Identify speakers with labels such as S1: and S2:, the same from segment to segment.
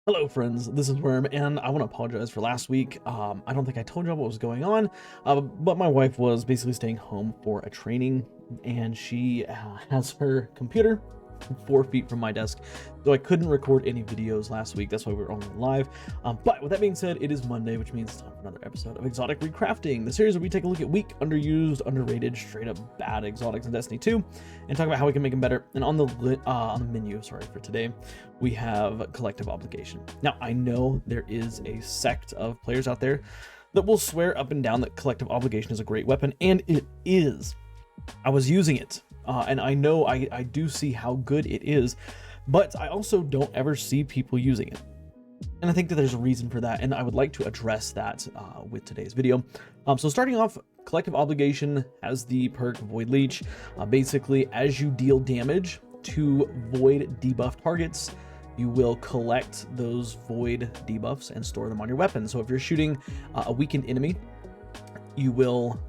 S1: Hello friends, this is Worm, and I want to apologize for last week. I don't think I told y'all what was going on, but my wife was basically staying home for a training, and she has her computer 4 feet from my desk, so I couldn't record any videos last week. That's why we were only live. But with that being said, it is Monday, which means it's time for another episode of Exotic Recrafting, the series where we take a look at weak, underused, underrated, straight up bad exotics in Destiny 2, and talk about how we can make them better. And on the menu, sorry, for today, we have Collective Obligation. Now, I know there is a sect of players out there that will swear up and down that Collective Obligation is a great weapon, and it is. I was using it, and I know I do see how good it is, but I also don't ever see people using it. And I think that there's a reason for that, and I would like to address that with today's video. So starting off, Collective Obligation has the perk Void Leech. Basically, as you deal damage to Void debuff targets, you will collect those Void debuffs and store them on your weapon. So if you're shooting a weakened enemy, you will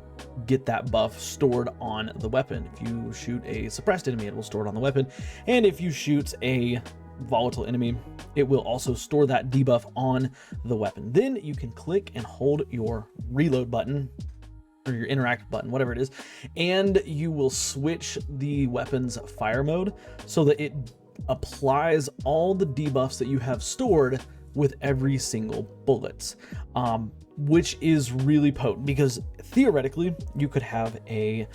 S1: get that buff stored on the weapon. If you shoot a suppressed enemy, it will store it on the weapon. And if you shoot a volatile enemy, it will also store that debuff on the weapon. Then you can click and hold your reload button or your interact button, whatever it is, and you will switch the weapon's fire mode so that it applies all the debuffs that you have stored with every single bullet, which is really potent because theoretically you could have a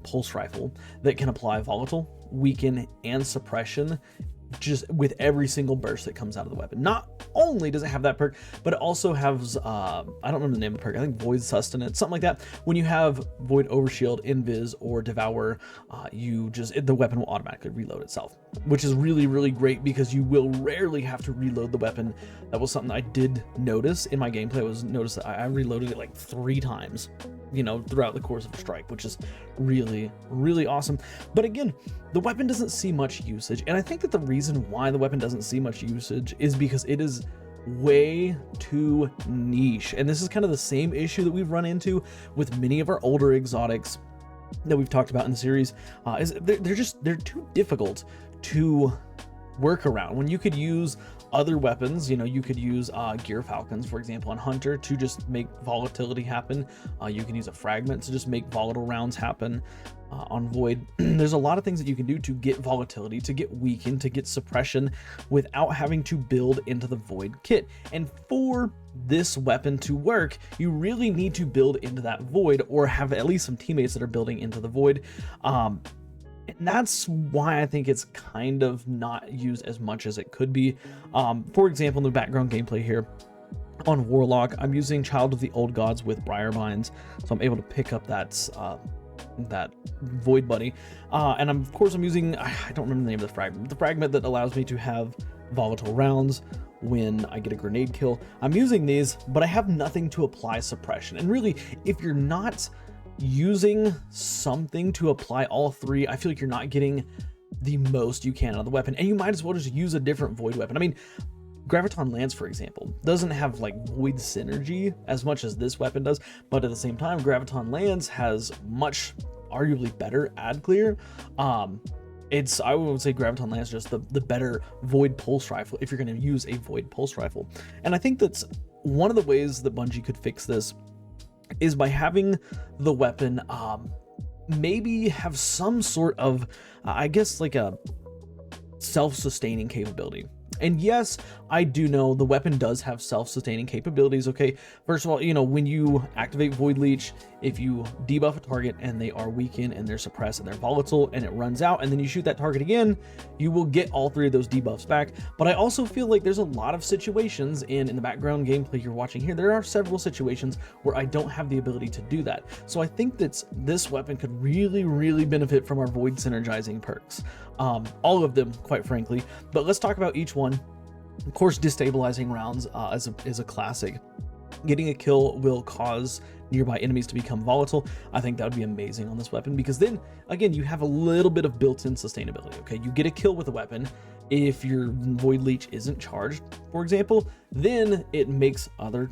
S1: pulse rifle that can apply volatile, weaken, and suppression just with every single burst that comes out of the weapon. Not only does it have that perk, but it also has I don't remember the name of the perk, I think Void Sustenance, something like that. When you have Void Overshield, Invis, or Devour, the weapon will automatically reload itself, which is really great because you will rarely have to reload the weapon. That was something I did notice in my gameplay. Notice that I reloaded it like 3 times throughout the course of a strike, which is really awesome. But again, the weapon doesn't see much usage, and I think that the reason why the weapon doesn't see much usage is because it is way too niche. And this is kind of the same issue that we've run into with many of our older exotics that we've talked about in the series. Is they're too difficult to work around when you could use other weapons. You could use Gear Falcons, for example, on Hunter to just make volatility happen. You can use a fragment to just make volatile rounds happen. On Void, there's a lot of things that you can do to get volatility, to get weakened, to get suppression without having to build into the Void kit. And for this weapon to work, you really need to build into that Void, or have at least some teammates that are building into the Void. And that's why I think it's kind of not used as much as it could be. For example, in the background gameplay here on Warlock, I'm using Child of the Old Gods with Briarbinds, so I'm able to pick up that Void Buddy. And of course I'm using, I don't remember the name of the fragment that allows me to have volatile rounds when I get a grenade kill. I'm using these, but I have nothing to apply suppression. And really, if you're not using something to apply all 3, I feel like you're not getting the most you can out of the weapon, and you might as well just use a different Void weapon. I mean, Graviton Lance, for example, doesn't have like Void synergy as much as this weapon does, but at the same time, Graviton Lance has much arguably better ad clear. I would say Graviton Lance is just the better Void pulse rifle if you're going to use a Void pulse rifle. And I think that's one of the ways that Bungie could fix this is by having the weapon maybe have some sort of I guess like a self-sustaining capability. And yes, I do know the weapon does have self-sustaining capabilities. Okay, first of all, when you activate Void Leech, if you debuff a target and they are weakened and they're suppressed and they're volatile and it runs out, and then you shoot that target again, you will get all 3 of those debuffs back. But I also feel like there's a lot of situations in the background gameplay you're watching here, there are several situations where I don't have the ability to do that. So I think that this weapon could really benefit from our Void synergizing perks. All of them, quite frankly. But let's talk about each one. Of course, destabilizing rounds is a classic. Getting a kill will cause nearby enemies to become volatile. I think that would be amazing on this weapon, because then again you have a little bit of built-in sustainability. Okay, you get a kill with a weapon. If your Void Leech isn't charged, for example, then it makes other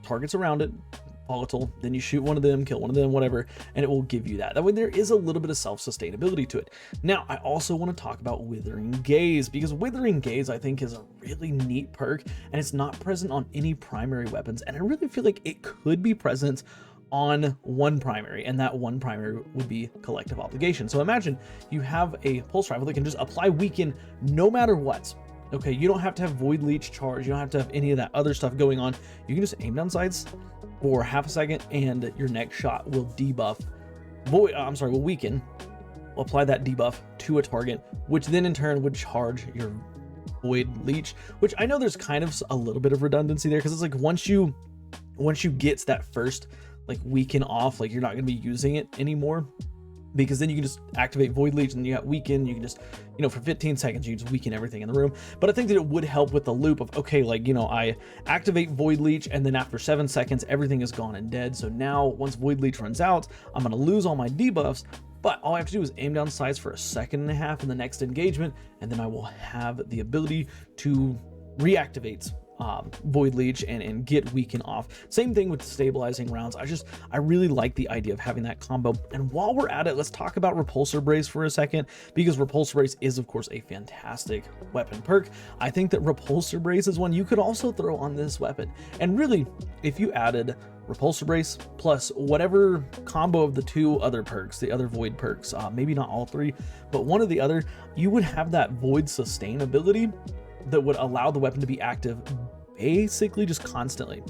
S1: targets around it volatile, then you shoot one of them, kill one of them, whatever, and it will give you that. That way there is a little bit of self-sustainability to it. Now, I also want to talk about Withering Gaze, because Withering Gaze, I think, is a really neat perk, and it's not present on any primary weapons, and I really feel like it could be present on one primary, and that one primary would be Collective Obligation. So imagine you have a pulse rifle that can just apply weaken no matter what. Okay, you don't have to have Void Leech charge, you don't have to have any of that other stuff going on. You can just aim down sights for half a second, and your next shot will debuff will weaken, will apply that debuff to a target, which then in turn would charge your Void Leech, which I know there's kind of a little bit of redundancy there, because it's like once you get that first like weaken off, like you're not going to be using it anymore, because then you can just activate Void Leech and you got weaken, you can just, you know, for 15 seconds you just weaken everything in the room. But I think that it would help with the loop of, okay, like, you know, I activate Void Leech and then after 7 seconds everything is gone and dead. So now once Void Leech runs out, I'm going to lose all my debuffs, but all I have to do is aim down sights for 1.5 seconds in the next engagement, and then I will have the ability to reactivate Void Leech and get weaken off. Same thing with stabilizing rounds. I really like the idea of having that combo. And while we're at it, let's talk about Repulsor Brace for a second, because Repulsor Brace is of course a fantastic weapon perk. I think that Repulsor Brace is one you could also throw on this weapon, and really if you added Repulsor Brace plus whatever combo of the 2 other perks, the other Void perks, maybe not all 3, but one of the other, you would have that Void sustain ability that would allow the weapon to be active basically just constantly.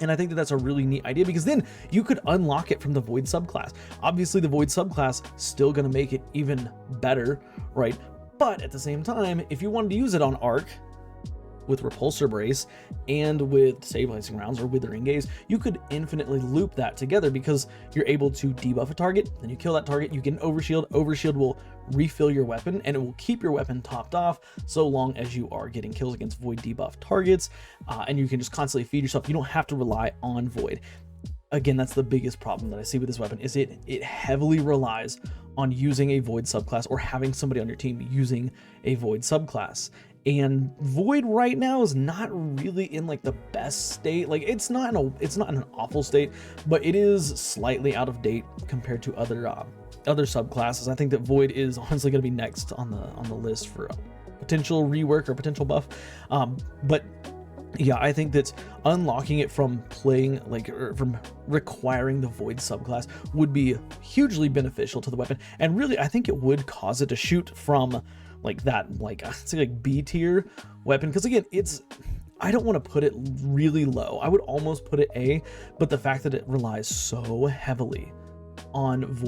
S1: And I think that that's a really neat idea, because then you could unlock it from the Void subclass. Obviously the Void subclass still going to make it even better, right? But at the same time, if you wanted to use it on Arc with Repulsor Brace and with Stabilizing Rounds or Withering Gaze, you could infinitely loop that together, because you're able to debuff a target, then you kill that target, you get an Overshield. Overshield will refill your weapon, and it will keep your weapon topped off so long as you are getting kills against Void debuff targets, and you can just constantly feed yourself. You don't have to rely on Void. Again, that's the biggest problem that I see with this weapon, is it heavily relies on using a Void subclass or having somebody on your team using a Void subclass. And Void right now is not really in like the best state. Like it's not in an awful state, but it is slightly out of date compared to other subclasses. I think that Void is honestly going to be next on the list for potential rework or potential buff. But yeah, I think that unlocking it from playing from requiring the Void subclass would be hugely beneficial to the weapon, and really I think it would cause it to shoot from like that, like say like B tier weapon, because again, I don't want to put it really low. I would almost put it A, but the fact that it relies so heavily on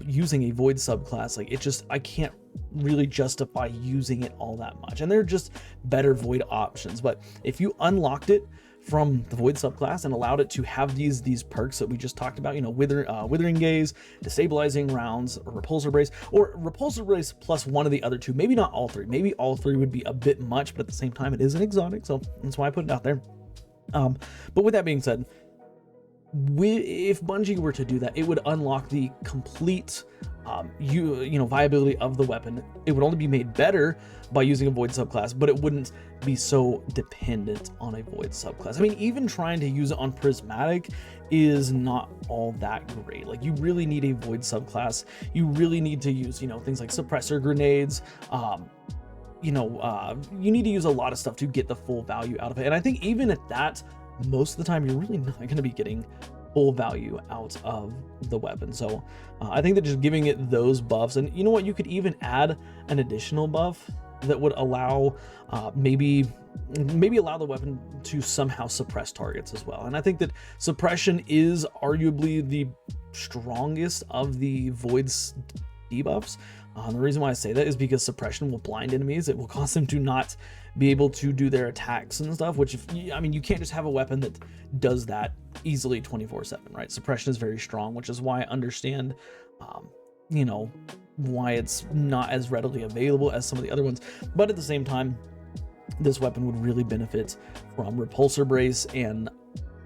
S1: using a Void subclass, like I can't really justify using it all that much. And they're just better Void options. But if you unlocked it from the Void subclass and allowed it to have these perks that we just talked about, you know, Withering Gaze, Destabilizing Rounds, or Repulsor Brace plus one of the other 2, maybe not all 3. Maybe all 3 would be a bit much, but at the same time it is an exotic, so that's why I put it out there. But with that being said, if Bungie were to do that, it would unlock the complete viability of the weapon. It would only be made better by using a Void subclass, but it wouldn't be so dependent on a Void subclass. I mean, even trying to use it on Prismatic is not all that great. Like, you really need a Void subclass. You really need to use, things like suppressor grenades. You need to use a lot of stuff to get the full value out of it. And I think even at that, most of the time, you're really not going to be getting full value out of the weapon. So I think that just giving it those buffs, and you know what, you could even add an additional buff that would allow maybe allow the weapon to somehow suppress targets as well. And I think that suppression is arguably the strongest of the Void's debuffs. The reason why I say that is because suppression will blind enemies. It will cause them to not be able to do their attacks and stuff, which you can't just have a weapon that does that easily 24/7, right? Suppression is very strong, which is why I understand, why it's not as readily available as some of the other ones. But at the same time, this weapon would really benefit from Repulsor Brace and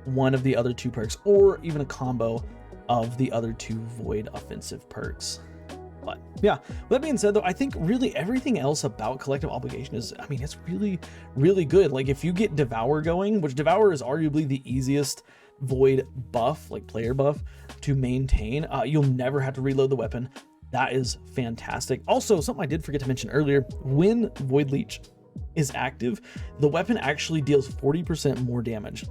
S1: one of the other 2 perks, or even a combo of the other 2 Void offensive perks. But yeah, with that being said, though, I think really everything else about Collective Obligation is, it's really, really good. Like, if you get Devour going, which Devour is arguably the easiest void buff, like player buff, to maintain. You'll never have to reload the weapon. That is fantastic. Also, something I did forget to mention earlier, when Void Leech is active, the weapon actually deals 40% more damage.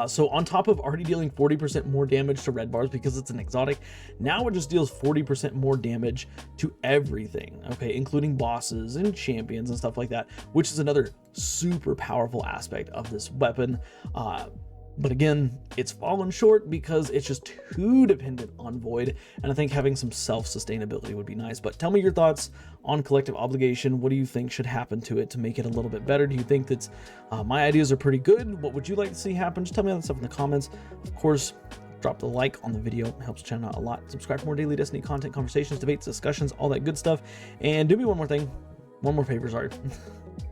S1: So on top of already dealing 40% more damage to red bars because it's an exotic, now it just deals 40% more damage to everything, okay, including bosses and champions and stuff like that, which is another super powerful aspect of this weapon. But again, it's fallen short because it's just too dependent on Void, and I think having some self-sustainability would be nice. But tell me your thoughts on Collective Obligation. What do you think should happen to it to make it a little bit better? Do you think that my ideas are pretty good? What would you like to see happen? Just tell me all that stuff in the comments. Of course, drop the like on the video. It helps the channel out a lot. Subscribe for more daily Destiny content, conversations, debates, discussions, all that good stuff. And do me one more thing. One more favor, sorry.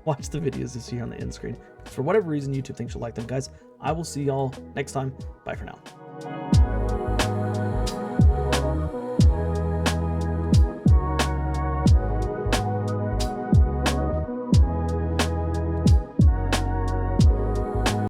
S1: Watch the videos you see here on the end screen. For whatever reason, YouTube thinks you'll like them, guys. I will see y'all next time. Bye for now.